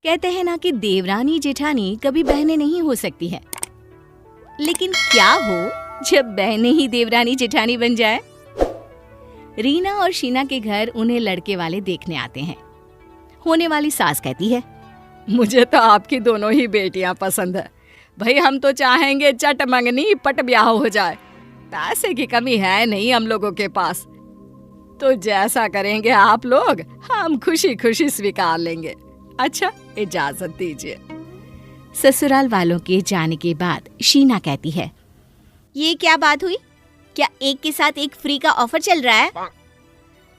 कहते हैं ना कि देवरानी जेठानी कभी बहनें नहीं हो सकती है, लेकिन क्या हो जब बहनें ही देवरानी जेठानी बन जाए। रीना और शीना के घर उन्हें लड़के वाले देखने आते हैं। होने वाली सास कहती है, मुझे तो आपकी दोनों ही बेटियां पसंद है भाई। हम तो चाहेंगे चट मंगनी पट ब्याह हो जाए। पैसे की कमी है नहीं हम लोगों के पास, तो जैसा करेंगे आप लोग हम खुशी खुशी स्वीकार लेंगे। अच्छा, इजाजत दीजिए। ससुराल वालों के जाने के बाद शीना कहती है, ये क्या बात हुई? क्या एक के साथ एक फ्री का ऑफर चल रहा है?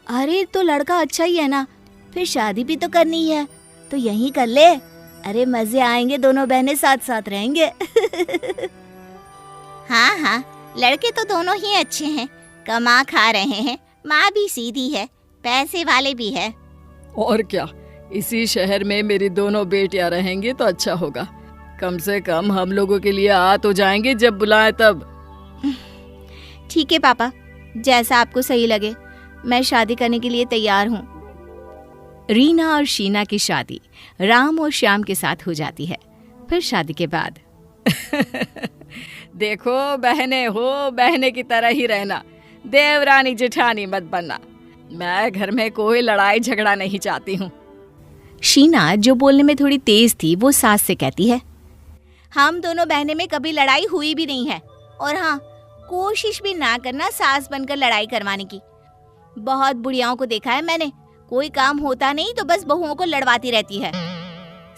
अरे तो लड़का अच्छा ही है ना, फिर शादी भी तो करनी है, तो यहीं कर ले। अरे मजे आएंगे, दोनों बहनें साथ साथ रहेंगे। हाँ हाँ, लड़के तो दोनों ही अच्छे हैं, कमा खा रहे हैं, माँ भी सीधी है, पैसे वाले भी है। और क्या, इसी शहर में मेरी दोनों बेटियां रहेंगी तो अच्छा होगा। कम से कम हम लोगों के लिए आ तो जाएंगे जब बुलाए तब। ठीक है पापा, जैसा आपको सही लगे, मैं शादी करने के लिए तैयार हूँ। रीना और शीना की शादी राम और श्याम के साथ हो जाती है। फिर शादी के बाद देखो बहने हो, बहने की तरह ही रहना, देवरानी जेठानी मत बनना। मैं घर में कोई लड़ाई झगड़ा नहीं चाहती हूँ। शीना, जो बोलने में थोड़ी तेज थी, वो सास से कहती है, हम दोनों बहनें में कभी लड़ाई हुई भी नहीं है, और हाँ, कोशिश भी ना करना सास बनकर लड़ाई करवाने की। बहुत बुढ़ियाओं को देखा है मैंने, कोई काम होता नहीं तो बस बहुओं को लड़वाती रहती है।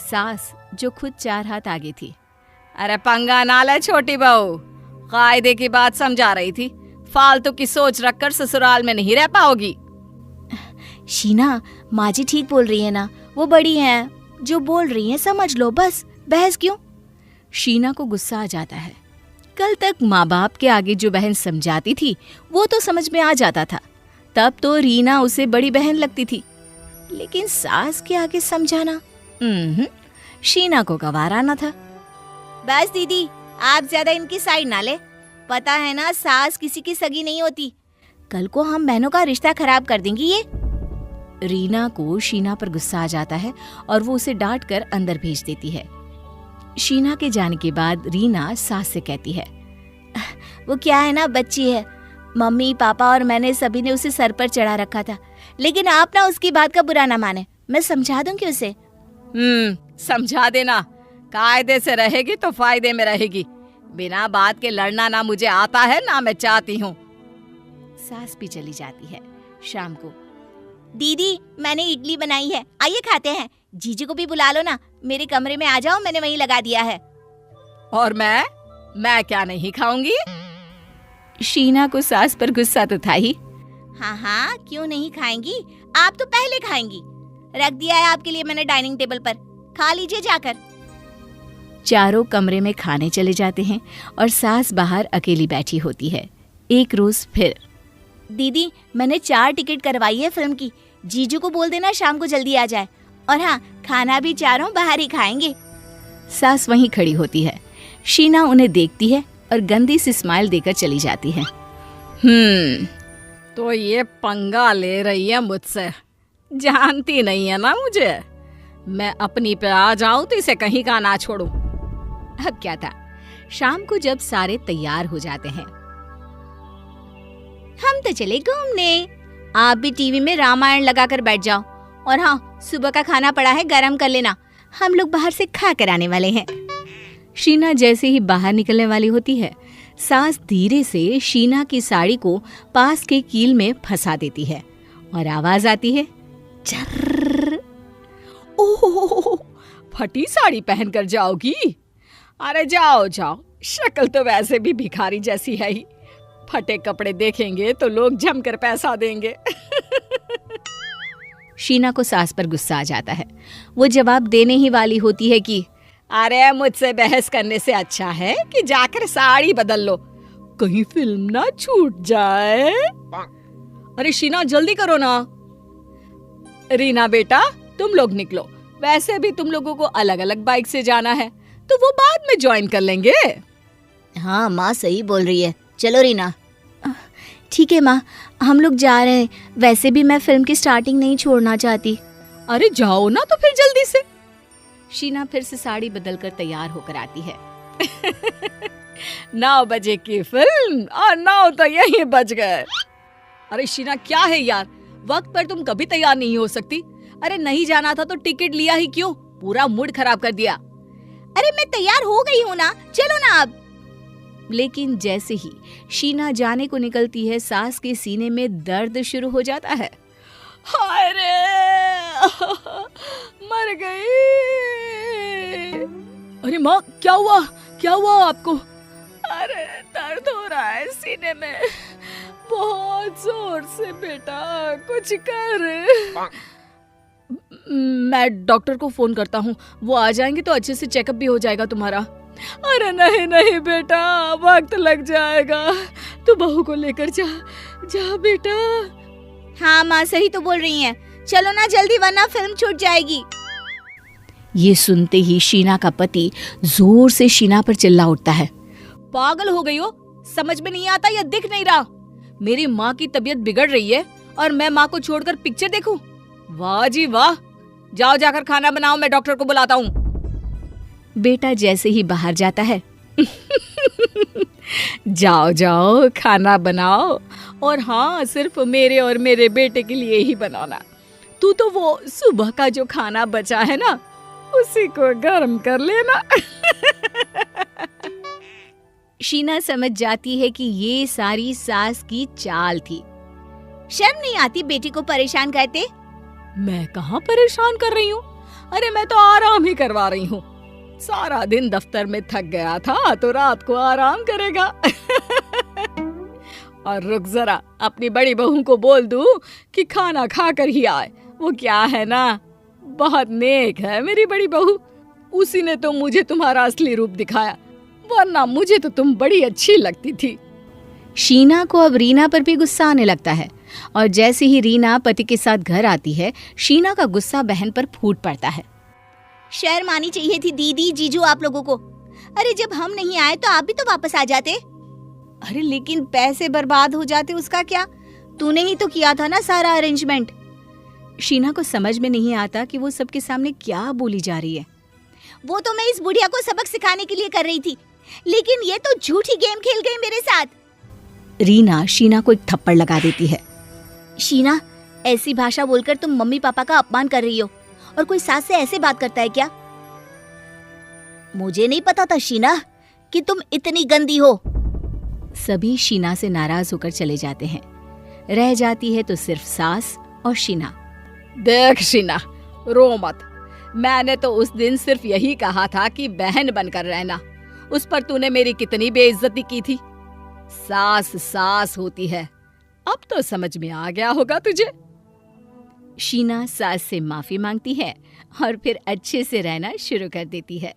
सास, जो खुद 4 हाथ आगे थी, अरे पंगा ना ले छोटी बहू, कायदे की बात समझा रही थी। फालतू की सोच रखकर ससुराल में नहीं रह पाओगी। शीना, माँ जी ठीक बोल रही है ना, वो बड़ी हैं, जो बोल रही हैं समझ लो, बस बहस क्यों। शीना को गुस्सा आ जाता है। कल तक माँ बाप के आगे जो बहन समझाती थी वो तो समझ में आ जाता था, तब तो रीना उसे बड़ी बहन लगती थी, लेकिन सास के आगे समझाना शीना को गवारा न था। बस दीदी, आप ज्यादा इनकी साइड ना ले, पता है ना सास किसी की सगी नहीं होती, कल को हम बहनों का रिश्ता खराब कर देंगी ये। रीना को शीना पर गुस्सा आ जाता है और वो उसे डांट कर अंदर भेज देती है। शीना के जाने के बाद रीना सास से कहती है, वो क्या है ना, बच्ची है, मम्मी पापा और मैंने सभी ने उसे सर पर चढ़ा रखा था, लेकिन आप ना उसकी बात का बुरा ना माने, मैं समझा दूंगी उसे। समझा देना, कायदे से रहेगी तो फायदे में रहेगी। बिना बात के लड़ना ना मुझे आता है ना मैं चाहती हूँ। सास भी चली जाती है। शाम को, दीदी मैंने इडली बनाई है, आइए खाते हैं। जीजू को भी बुला लो ना, मेरे कमरे में आ जाओ, मैंने वहीं लगा दिया है। और मैं क्या नहीं खाऊंगी? शीना को सास पर गुस्सा तो था ही। हाँ हाँ, क्यों नहीं खाएंगी, आप तो पहले खाएंगी। रख दिया है आपके लिए मैंने डाइनिंग टेबल पर, खा लीजिए जाकर। चारों कमरे में खाने चले जाते हैं और सास बाहर अकेली बैठी होती है। एक रोज फिर, दीदी मैंने 4 टिकट करवाई है फिल्म की, जीजू को बोल देना शाम को जल्दी आ जाए, और हाँ, खाना भी चारों बाहर ही खाएंगे। सास वहीं खड़ी होती है। शीना उन्हें देखती है और गंदी सी स्माइल देकर चली जाती है। तो ये पंगा ले रही है मुझसे, जानती नहीं है ना मुझे। मैं अपनी पे आ जाऊं तो इसे कहीं का ना छोड़ूं। अब क्या था, शाम को जब सारे तैयार हो जाते हैं, हम तो चले घूमने, आप भी टीवी में रामायण लगाकर बैठ जाओ, और हाँ, सुबह का खाना पड़ा है, गरम कर लेना, हम लोग बाहर से खा कर आने वाले हैं। शीना जैसे ही बाहर निकलने वाली होती है, सास धीरे से शीना की साड़ी को पास के कील में फंसा देती है और आवाज आती है, चर्र। ओह, फटी साड़ी पहनकर जाओगी? अरे जाओ जाओ, शक्ल तो वैसे भी भिखारी जैसी है ही, फटे कपड़े देखेंगे तो लोग जमकर पैसा देंगे। शीना को सास पर गुस्सा आ जाता है। वो जवाब देने ही वाली होती है कि अरे मुझसे बहस करने से अच्छा है कि जाकर साड़ी बदल लो, कहीं फिल्म ना छूट जाए। अरे शीना जल्दी करो ना। रीना बेटा, तुम लोग निकलो, वैसे भी तुम लोगों को अलग अलग बाइक से जाना है, तो वो बाद में ज्वाइन कर लेंगे। हाँ माँ सही बोल रही है, चलो रीना। ठीक है माँ, हम लोग जा रहे हैं, वैसे भी मैं फिल्म की स्टार्टिंग नहीं छोड़ना चाहती। अरे जाओ ना तो फिर जल्दी से। शीना फिर से साड़ी बदलकर तैयार होकर आती है। 9 बजे की फिल्म और 9 तो यही बज गए। अरे शीना क्या है यार, वक्त पर तुम कभी तैयार नहीं हो सकती। अरे नहीं जाना था तो टिकट लिया ही क्यों, पूरा मूड खराब कर दिया। अरे मैं तैयार हो गई हूँ ना, चलो ना अब। लेकिन जैसे ही शीना जाने को निकलती है, सास के सीने में दर्द शुरू हो जाता है। हाय रे, मर गई। अरे माँ क्या हुआ, क्या हुआ आपको? अरे दर्द हो रहा है सीने में बहुत जोर से बेटा, कुछ कर। मैं डॉक्टर को फोन करता हूँ, वो आ जाएंगे तो अच्छे से चेकअप भी हो जाएगा तुम्हारा। अरे नहीं नहीं बेटा, वक्त लग जाएगा, तू बहू को लेकर जा जा बेटा। हाँ माँ सही तो बोल रही हैं, चलो ना जल्दी वरना फिल्म छूट जाएगी। ये सुनते ही शीना का पति जोर से शीना पर चिल्ला उठता है। पागल हो गई हो, समझ में नहीं आता या दिख नहीं रहा? मेरी माँ की तबीयत बिगड़ रही है और मैं माँ को छोड़कर पिक्चर देखूं? वाह जी वाह, जाओ जाकर खाना बनाओ, मैं डॉक्टर को बुलाता हूँ। बेटा जैसे ही बाहर जाता है जाओ जाओ खाना बनाओ, और हाँ सिर्फ मेरे और मेरे बेटे के लिए ही बनाना। तू तो वो सुबह का जो खाना बचा है ना, उसी को गर्म कर लेना। शीना समझ जाती है कि ये सारी सास की चाल थी। शर्म नहीं आती बेटी को परेशान करते? मैं कहाँ परेशान कर रही हूँ, अरे मैं तो आराम ही करवा रही हूँ। सारा दिन दफ्तर में थक गया था तो रात को आराम करेगा। और रुक जरा, अपनी बड़ी बहू को बोल दूं कि खाना खाकर ही आए। वो क्या है ना, बहुत नेक है मेरी बड़ी बहू, उसी ने तो मुझे तुम्हारा असली रूप दिखाया, वरना मुझे तो तुम बड़ी अच्छी लगती थी। शीना को अब रीना पर भी गुस्सा आने लगता है, और जैसे ही रीना पति के साथ घर आती है, शीना का गुस्सा बहन पर फूट पड़ता है। शर्म आनी चाहिए थी दीदी जीजू आप लोगों को। अरे जब हम नहीं आए तो आप भी तो वापस आ जाते। अरे लेकिन पैसे बर्बाद हो जाते उसका क्या, तूने ही तो किया था ना सारा अरेंजमेंट। शीना को समझ में नहीं आता कि वो सबके सामने क्या बोली जा रही है। वो तो मैं इस बुढ़िया को सबक सिखाने के लिए कर रही थी, लेकिन ये तो झूठी गेम खेल गई मेरे साथ। रीना शीना को एक थप्पड़ लगा देती है। शीना, ऐसी भाषा बोलकर तुम मम्मी पापा का अपमान कर रही हो, और कोई सास से ऐसे बात करता है क्या? मुझे नहीं पता था शीना कि तुम इतनी गंदी हो। सभी शीना से नाराज होकर चले जाते हैं। रह जाती है तो सिर्फ सास और शीना। देख शीना, रो मत, मैंने तो उस दिन सिर्फ यही कहा था कि बहन बनकर रहना, उस पर तूने मेरी कितनी बेइज्जती की थी। सास सास होती है, अब तो समझ में आ गया होगा तुझे। शीना सास से माफी मांगती है और फिर अच्छे से रहना शुरू कर देती है।